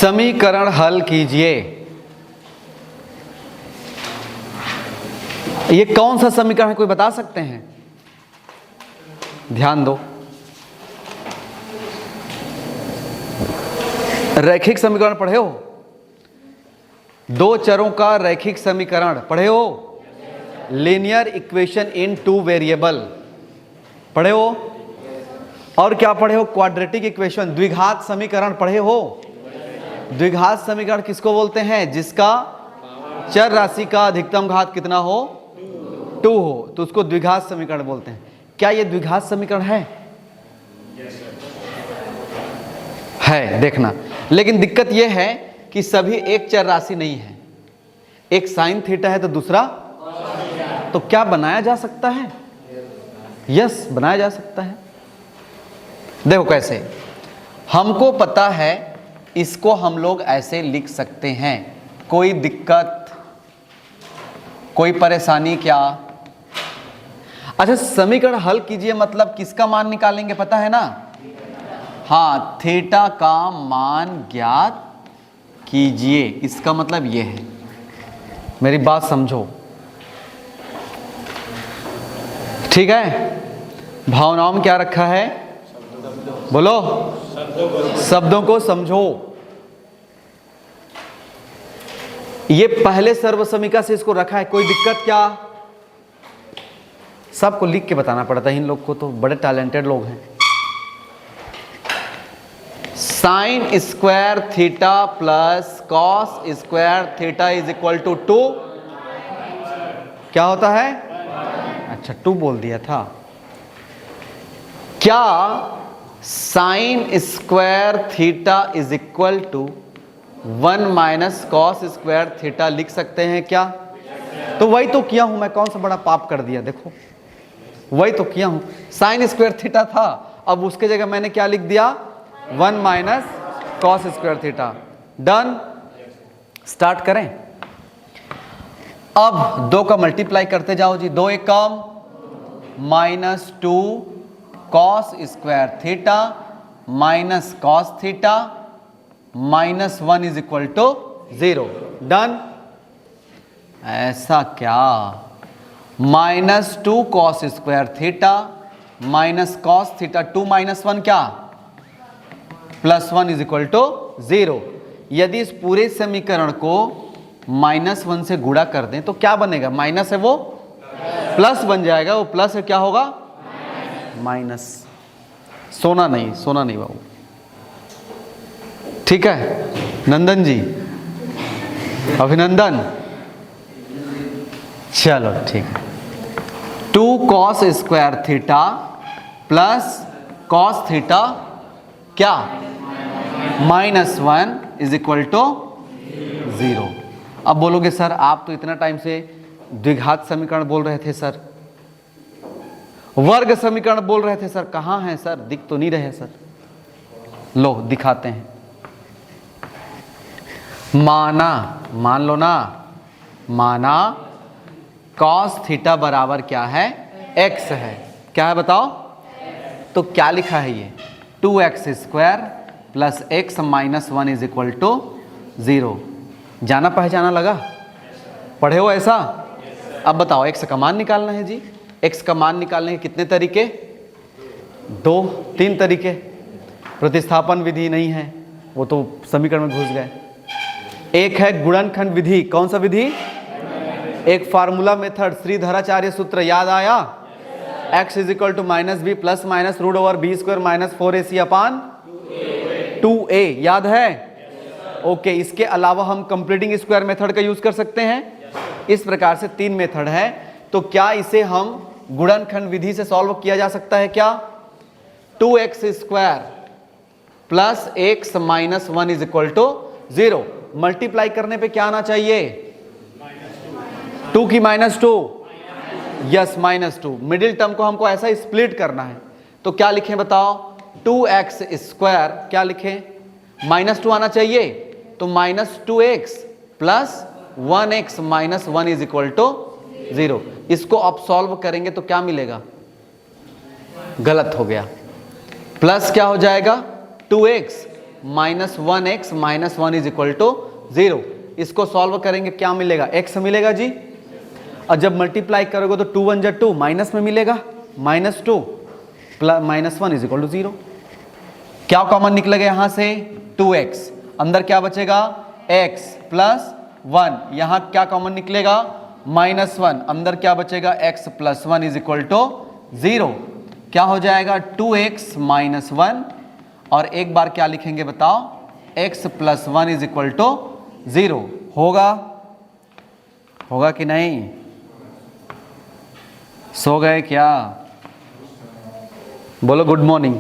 समीकरण हल कीजिए। ये कौन सा समीकरण है, कोई बता सकते हैं? ध्यान दो। रैखिक समीकरण पढ़े हो? दो चरों का रैखिक समीकरण पढ़े हो? Linear equation in two variable पढ़े हो? और क्या पढ़े हो? क्वाड्रेटिक इक्वेशन, द्विघात समीकरण पढ़े हो? द्विघात समीकरण किसको बोलते हैं? जिसका चर राशि का अधिकतम घात कितना हो? 2 हो, तो उसको द्विघात समीकरण बोलते हैं। क्या ये द्विघात समीकरण है? है, देखना। लेकिन दिक्कत यह है कि सभी एक चर राशि नहीं है। एक साइन थीटा है तो दूसरा, तो क्या बनाया जा सकता है? यस, बनाया जा सकता है। देखो कैसे, हमको पता है इसको हम लोग ऐसे लिख सकते हैं। कोई दिक्कत, कोई परेशानी क्या? अच्छा, समीकरण हल कीजिए मतलब किसका मान निकालेंगे पता है ना? हाँ, थीटा का मान ज्ञात कीजिए, इसका मतलब ये है। मेरी बात समझो, ठीक है? भावनाओं में क्या रखा है? बोलो, शब्दों को समझो। ये पहले सर्वसमीका से इसको रखा है, कोई दिक्कत क्या? सबको लिख के बताना पड़ता है, इन लोग को तो बड़े टैलेंटेड लोग हैं। Sine square theta plus cos square theta is equal to 2 क्या होता है? अच्छा, 2 बोल दिया था। क्या sine square theta is equal to 1 minus cos square theta लिख सकते हैं क्या? तो वही तो किया हूं मैं, कौन सा बड़ा पाप कर दिया? देखो, वही तो किया हूं। साइन स्क्वायर थीटा था, अब उसके जगह मैंने क्या लिख दिया? 1 minus cos square theta. Done. Start करें। अब 2 का मल्टीप्लाई करते जाओ जी। 2 एक कम, minus 2 cos square theta minus cos theta minus 1 is equal to 0। Done. ऐसा क्या? Minus 2 cos square theta minus cos theta 2 minus 1 क्या? Plus 1 is equal to 0। यदि इस पूरे समीकरण को माइनस 1 से गुणा कर दें तो क्या बनेगा? माइनस है वो प्लस बन जाएगा, वो प्लस है क्या होगा? माइनस। सोना नहीं, सोना नहीं बाबू। ठीक है नंदन जी, अभिनंदन। चलो ठीक है। 2 cos square theta plus cos theta क्या? Minus 1 is equal to 0। अब बोलोगे सर आप तो इतना टाइम से द्विघात समीकरण बोल रहे थे सर, वर्ग समीकरण बोल रहे थे सर, कहाँ हैं सर? दिख तो नहीं रहे सर। लो दिखाते हैं। माना, मान लो ना, माना कॉस थीटा बराबर क्या है? x है। क्या है बताओ? तो क्या लिखा है ये? 2x square plus x minus 1 is equal to 0। जाना पहचाना लगा? पढ़े हो ऐसा? अब बताओ, x का मान निकालना है जी। x का मान निकालने के कितने तरीके? 3 तरीके। प्रतिस्थापन विधि नहीं है, वो तो समीकरण में घुस गए। एक है गुणनखंड विधि। कौन सा विधि? एक फार्मूला मेथड, श्रीधराचार्य सूत्र याद आया? x is equal to minus b plus minus root over b square minus 4ac upon 2a। याद है? ओके। इसके अलावा हम कंप्लीटिंग स्क्वायर मेथड का यूज कर सकते हैं। इस प्रकार से 3 मेथड है। तो क्या इसे हम गुणनखंड विधि से सॉल्व किया जा सकता है क्या? 2x square plus x minus 1 is equal to 0। Multiply करने पे क्या आना चाहिए? 2 की minus 2, yes minus 2। Middle term को हमको ऐसा स्प्लिट करना है, तो क्या लिखें बताओ? 2x स्क्वायर क्या लिखें? माइनस 2 आना चाहिए, तो minus 2x plus 1x minus 1 is equal to 0। इसको आप सॉल्व करेंगे तो क्या मिलेगा? गलत हो गया। प्लस क्या हो जाएगा? 2x -1x - 1 is equal to 0। इसको सॉल्व करेंगे क्या मिलेगा? x मिलेगा जी, और जब मल्टीप्लाई करोगे तो 2 1 2 माइनस में मिलेगा -2 प्लस -1 इज इक्वल टू 0। क्या कॉमन निकलेगा यहां से? 2x, अंदर क्या बचेगा? x प्लस 1, यहां क्या कॉमन निकलेगा? -1, अंदर क्या बचेगा? x plus 1 is equal to 0। क्या हो जाएगा? 2x - 1, और एक बार क्या लिखेंगे बताओ? x plus 1 is equal to 0। होगा कि नहीं? सो गए क्या? बोलो good morning.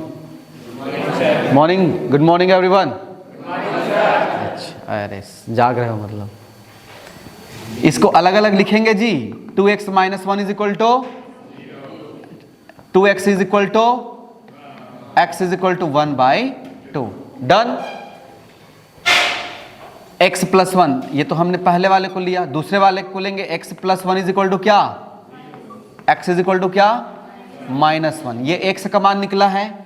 Morning, good morning everyone. अच्छा, अरे जाग रहे हो मतलब। इसको अलग अलग लिखेंगे जी। 2x - 1 is equal to 2x is equal to x is equal to 1/2। Done. x plus 1, ये तो हमने पहले वाले को लिया, दूसरे वाले को लेंगे। x plus 1 is equal to क्या? x इज इक्वल टू क्या? -1। ये x का मान निकला है,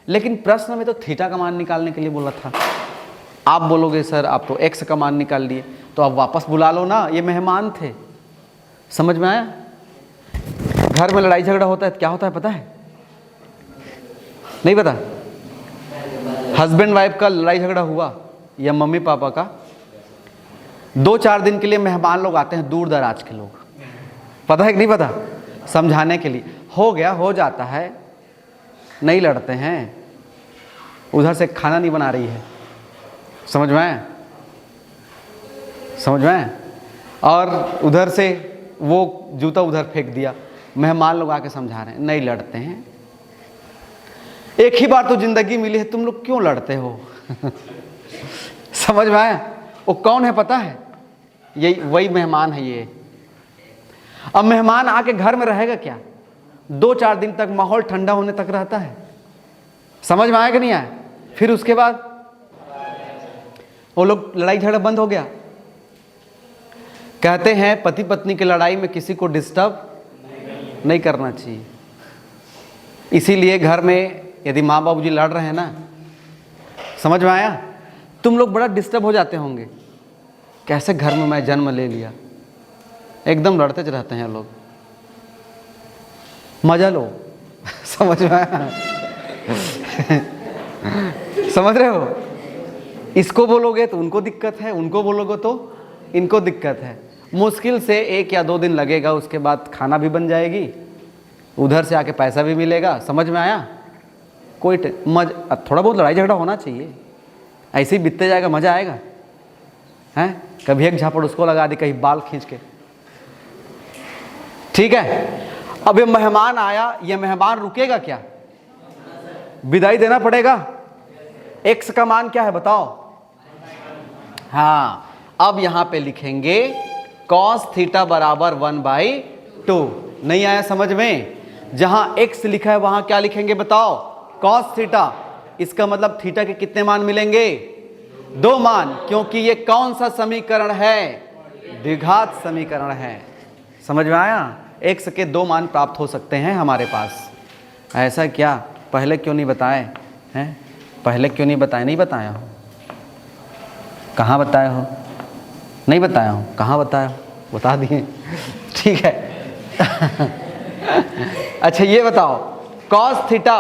लेकिन प्रश्न में तो थीटा का मान निकालने के लिए बोला था। आप बोलोगे सर आप तो x का मान निकाल लिए, तो आप वापस बुला लो ना, ये मेहमान थे। समझ में आया? घर में लड़ाई झगड़ा होता है तो क्या होता है पता है? नहीं पता? हस्बैंड वाइफ का लड़ाई झगड़ा हुआ या मम्मी पापा का, 2-4 दिन के लिए मेहमान लोग आते हैं, दूर दराज के लोग। पता है कि नहीं पता? समझाने के लिए। हो गया, हो जाता है, नहीं लड़ते हैं। उधर से खाना नहीं बना रही है, समझ में आया? समझ में आया? और उधर से वो जूता उधर फेंक दिया। मेहमान लोग आके समझा रहे हैं, नहीं लड़ते हैं, एक ही बार तो जिंदगी मिली है, तुम लोग क्यों लड़ते हो? समझ में आया? वो कौन है पता है? यही वही मेहमान है ये। अब मेहमान आके घर में रहेगा क्या? 2-4 दिन तक माहौल ठंडा होने तक रहता है। समझ में आया कि नहीं आया? फिर उसके बाद वो लोग लड़ाई झगड़ा बंद हो गया। कहते हैं पति पत्नी की लड़ाई में किसी को डिस्टर्ब नहीं करना चाहिए। इसीलिए घर में यदि माँ बाबू जी लड़ रहे हैं ना, समझ में आया? तुम लोग बड़ा डिस्टर्ब हो जाते होंगे, कैसे घर में मैं जन्म ले लिया। एकदम लड़ते रहते हैं लोग, मजा लो। समझ में आया? समझ रहे हो? इसको बोलोगे तो उनको दिक्कत है, उनको बोलोगे तो इनको दिक्कत है। मुश्किल से 1 या 2 दिन लगेगा, उसके बाद खाना भी बन जाएगी, उधर से आके पैसा भी मिलेगा। समझ में आया? कोई थोड़ा बहुत लड़ाई झगड़ा होना चाहिए, ऐसे ही बीतते जाएगा, मजा आएगा। हैं? कभी एक झापड़ उसको लगा दी, कहीं बाल खींच के। ठीक है? अब ये मेहमान आया, ये मेहमान रुकेगा क्या? विदाई देना पड़ेगा। x का मान क्या है बताओ? हाँ, अब यहां पे लिखेंगे cos थीटा बराबर 1/2। नहीं आया समझ में? जहां x लिखा है वहां क्या लिखेंगे बताओ? cos theta. इसका मतलब थीटा के कितने मान मिलेंगे? 2 मान, क्योंकि ये कौन सा समीकरण है? द्विघात समीकरण है। समझ में आया? x के 2 मान प्राप्त हो सकते हैं हमारे पास। ऐसा क्या? पहले क्यों नहीं बताए हैं? पहले क्यों नहीं बताए? नहीं बताया हो? कहाँ बताए हो? नहीं बताया हो? कहाँ बताया हो? बता दिए। ठीक है। अच्छा ये बताओ, cos थीटा,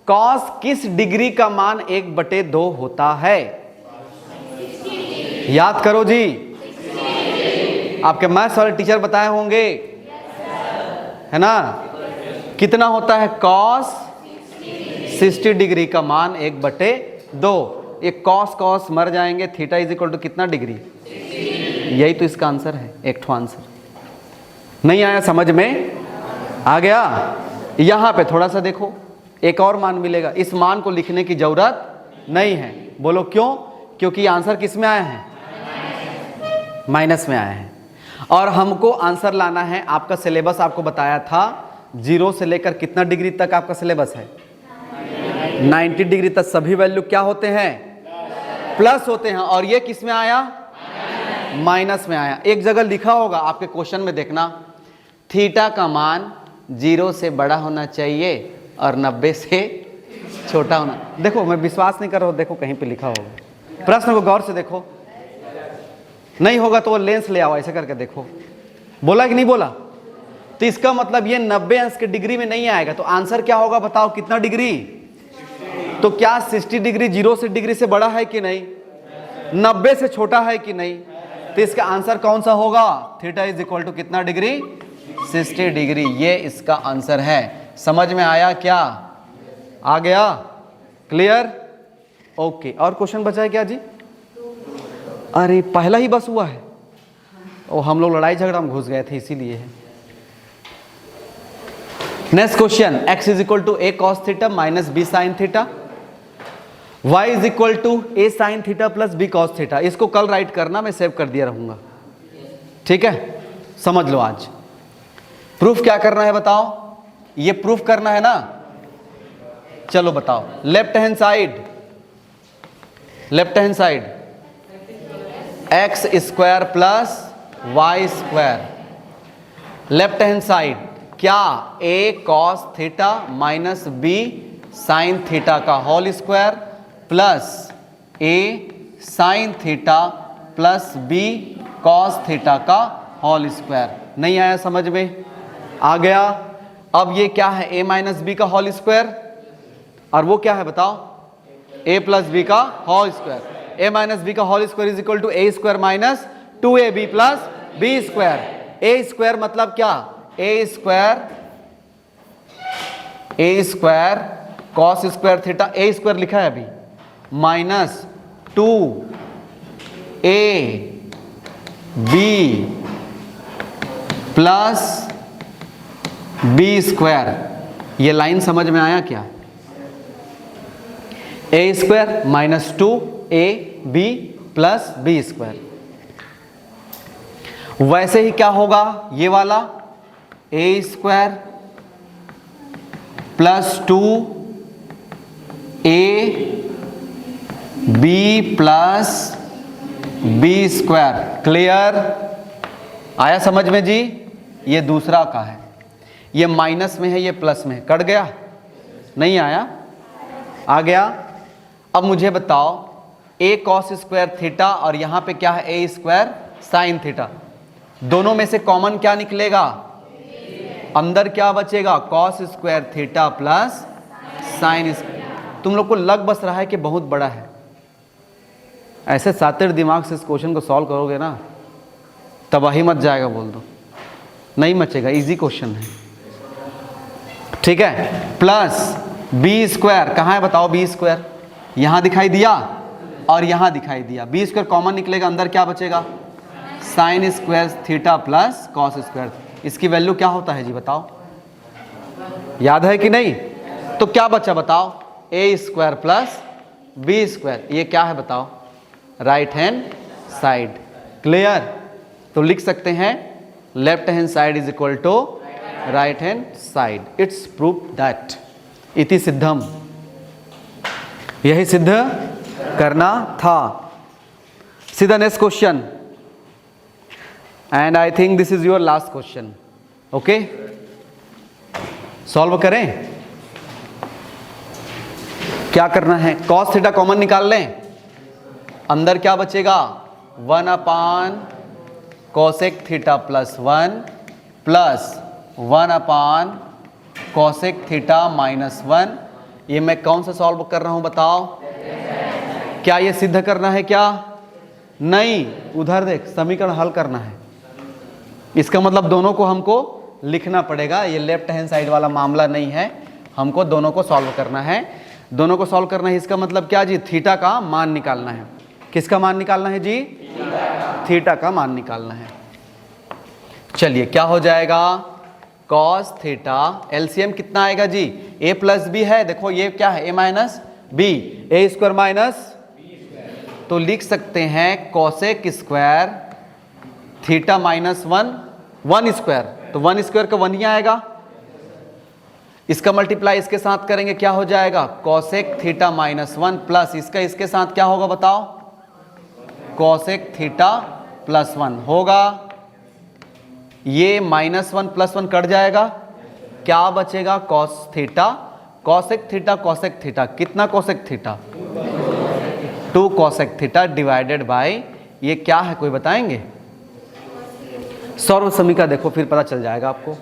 cos किस डिग्री का मान 1/2 होता है? याद करो जी, आपके मैथ्स वाले टीचर बताए होंगे, है ना? कितना होता है? cos 60 डिग्री का मान 1/2। ये cos cos मर जाएंगे, थीटा इज इक्वल टू कितना डिग्री? यही तो इसका आंसर है, एक ठो आंसर। नहीं आया समझ में? आ गया? यहां पे थोड़ा सा देखो, एक और मान मिलेगा। इस मान को लिखने की जरूरत नहीं है। बोलो क्यों? क्योंकि आंसर किस में आया है? माइनस में आया है। और हमको आंसर लाना है। आपका सिलेबस आपको बताया था 0 से लेकर कितना डिग्री तक आपका सिलेबस है? 90 डिग्री तक सभी वैल्यू क्या होते हैं? प्लस होते हैं। और ये किस में आया? माइनस में आया। एक जगह लिखा होगा आपके क्वेश्चन में, देखना, थीटा का मान 0 से बड़ा होना चाहिए और 90 से छोटा होना। देखो मैं विश्वास नहीं कर रहा हूँ, देखो कहीं पे लिखा होगा, प्रश्न को गौर से देखो, नहीं होगा तो वो लेंस ले आओ, ऐसे करके देखो। बोला कि नहीं बोला? तो इसका मतलब ये 90 अंश के डिग्री में नहीं आएगा, तो आंसर क्या होगा बताओ, कितना डिग्री? तो क्या 60 डिग्री 0 से डिग्री से बड़ा है कि नहीं? 90 से छोटा है कि नहीं? तो इसका आंसर कौन सा होगा? थीटा इज इक्वल टू कितना डिग्री? 60 डिग्री। ये इसका आंसर है। समझ में आया क्या? आ गया? क्लियर? ओके। और क्वेश्चन बचा है क्या जी? अरे पहला ही बस हुआ है, और हम लोग लड़ाई झगड़ा में घुस गए थे इसीलिए है। Next question, x is equal to a cos theta minus b sine theta, y is equal to a sine theta plus b cos theta. इसको कल राइट करना, मैं सेव कर दिया रहूंगा, ठीक है? समझ लो आज प्रूफ क्या करना है बताओ। ये प्रूफ करना है ना, चलो बताओ। Left hand side X square plus Y square, left hand side क्या? a cos theta minus b sine theta का whole square plus a sine theta plus b cos theta का होल स्क्वायर। नहीं आया समझ में? आ गया? अब ये क्या है? a माइनस बी का होल स्क्वायर, और वो क्या है बताओ? a प्लस बी का whole square. a minus B का whole square is equal to a square minus 2ab plus b square. a square मतलब क्या? a square cos square theta, a square लिखा है अभी, minus 2ab plus b square. ये line समझ में आया क्या? a square minus 2ab plus b square. वैसे ही क्या होगा ये वाला? a square plus 2ab plus b square. Clear? आया समझ में जी? ये दूसरा का है, ये माइनस में है, ये प्लस में है। कट गया? नहीं आया? आ गया? अब मुझे बताओ, a cos स्क्वायर थीटा और यहां पे क्या है? a square sine theta. दोनों में से कॉमन क्या निकलेगा? अंदर क्या बचेगा? cos square theta plus sine square. तुम लोग को लग बस रहा है कि बहुत बड़ा है, ऐसे सातिर दिमाग से इस क्वेश्चन को सॉल्व करोगे ना, तबाही मच जाएगा बोल दो। नहीं मचेगा, इजी क्वेश्चन है, ठीक है? प्लस बी स्क्वायर कहाँ है बताओ? बी स्क्वायर यहाँ दिखाई दिया और यहाँ दिखाई दिया। बी स्क्वायर कॉमन निकलेगा, अंदर क्या बचेगा? Sign square theta plus cos square. इसकी वैल्यू क्या होता है जी बताओ? याद है कि नहीं? तो क्या बचा बताओ? A square plus b square. ये क्या है बताओ? Right hand side. क्लियर? तो लिख सकते हैं left hand side is equal to right hand side. It's proof that. इति सिद्धम, यही सिद्ध करना था। सीधा next question, and I think this is your last question. Okay, solve करें। क्या करना है? कॉस थीटा कॉमन निकाल लें, अंदर क्या बचेगा? 1 अपान कोसेक थीटा प्लस 1 प्लस 1 अपान कोसेक थीटा माइनस 1। ये मैं कौन सा सॉल्व कर रहा हूं बताओ? क्या ये सिद्ध करना है क्या? नहीं, उधर देख, समीकरण हल करना है। इसका मतलब दोनों को हमको लिखना पड़ेगा। ये लेफ्ट हैंड साइड वाला मामला नहीं है, हमको दोनों को सॉल्व करना है। दोनों को सॉल्व करना है, इसका मतलब क्या जी? थीटा का मान निकालना है। किसका मान निकालना है जी? थीटा का मान निकालना है। चलिए क्या हो जाएगा? कॉस थीटा, एलसीएम कितना आएगा जी? ए प्लस बी है, देखो ये क्या है? ए माइनस बी, ए स्क्वायर माइनस, तो लिख सकते हैं cosec square theta minus 1, 1 square, तो 1 स्क्वायर का 1 ही आएगा। इसका मल्टीप्लाई इसके साथ करेंगे, क्या हो जाएगा? कोसेक थीटा माइनस 1 प्लस इसका इसके साथ क्या होगा बताओ? कोसेक थीटा प्लस 1 होगा। ये -1 + 1 कट जाएगा, क्या बचेगा? कॉस थीटा कॉसेक थीटा कितना cosec theta? 2 cosec theta divided bye ये क्या है, कोई बताएंगे? सर्व समीका देखो फिर पता चल जाएगा आपको।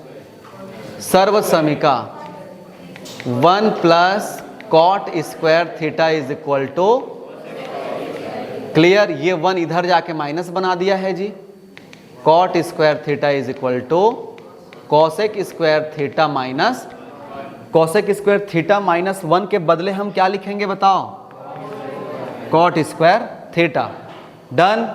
सर्व समीका 1 plus cot square theta is equal to, clear, ये 1 इधर जाके माइनस बना दिया है जी। Cot square theta is equal to cosec square theta minus, cosec square theta minus 1 के बदले हम क्या लिखेंगे बताओ? Cot square theta. Done.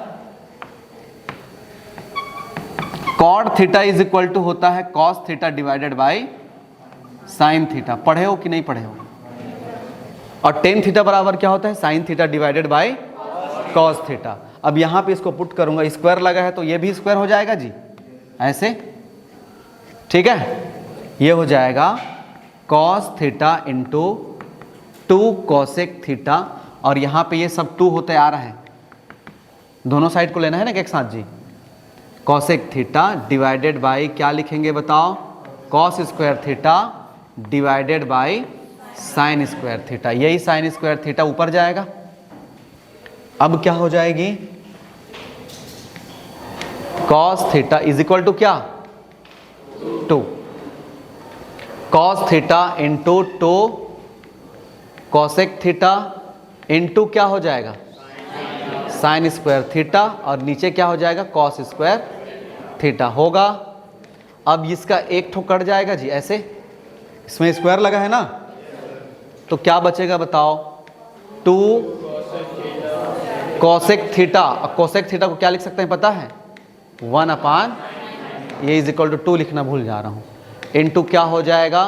Cot theta is equal to होता है cos theta divided by sine theta. पढ़े हो कि नहीं पढ़े हो? और टेन थीटा बराबर क्या होता है? Sign theta divided by cos theta. अब यहां पे इसको पुट करूंगा, स्क्वायर लगा है तो ये भी स्क्वायर हो जाएगा जी, ऐसे, ठीक है। ये हो जाएगा cos theta into 2 cosec theta, और यहां पे ये सब 2 होते आ रहा है, दोनों साइड को लेना है ना एक साथ जी। कॉसेक थीटा डिवाइडेड बाय क्या लिखेंगे बताओ? Cos square theta divided by sine square theta. यही साइन स्क्वायर थीटा ऊपर जाएगा। अब क्या हो जाएगी? Cos theta is equal to क्या? 2 cos theta into 2 cosec theta into क्या हो जाएगा? साइन स्क्वायर थीटा, और नीचे क्या हो जाएगा? कॉस स्क्वायर थीटा होगा। अब इसका एक ठो कट जाएगा जी, ऐसे, इसमें स्क्वायर लगा है ना, तो क्या बचेगा बताओ? 2 कॉसेक थीटा। कॉसेक थीटा को क्या लिख सकते हैं पता है? 1 अपान ये इज इक्वल टू 2 लिखना भूल जा रहा हूँ, इनटू क्या हो जाएगा?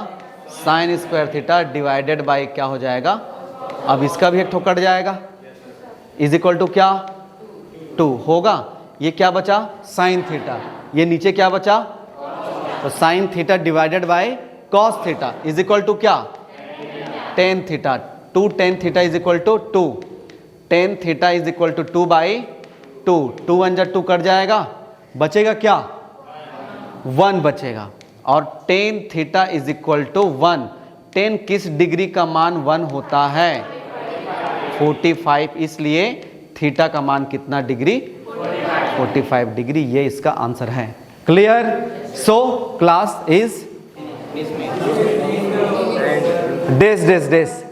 Sign square theta divided by क्या हो जाएगा? अब इसका भी एक ठो कट जाएगा, इज इक्वल टू क्या? 2 होगा। ये क्या बचा? Sine theta. ये नीचे क्या बचा? तो sine theta divided by cos theta is equal to क्या? Tan theta. 2 tan theta is equal to 2, tan theta is equal to 2 by 2, 2 1 जा 2 कट जाएगा, बचेगा क्या? 1 बचेगा। और tan theta is equal to 1। Tan किस डिग्री का मान 1 होता है? 45। इसलिए थीटा का मान कितना डिग्री? 45 डिग्री। ये इसका आंसर है। क्लियर? सो क्लास इज डेस डेस डेस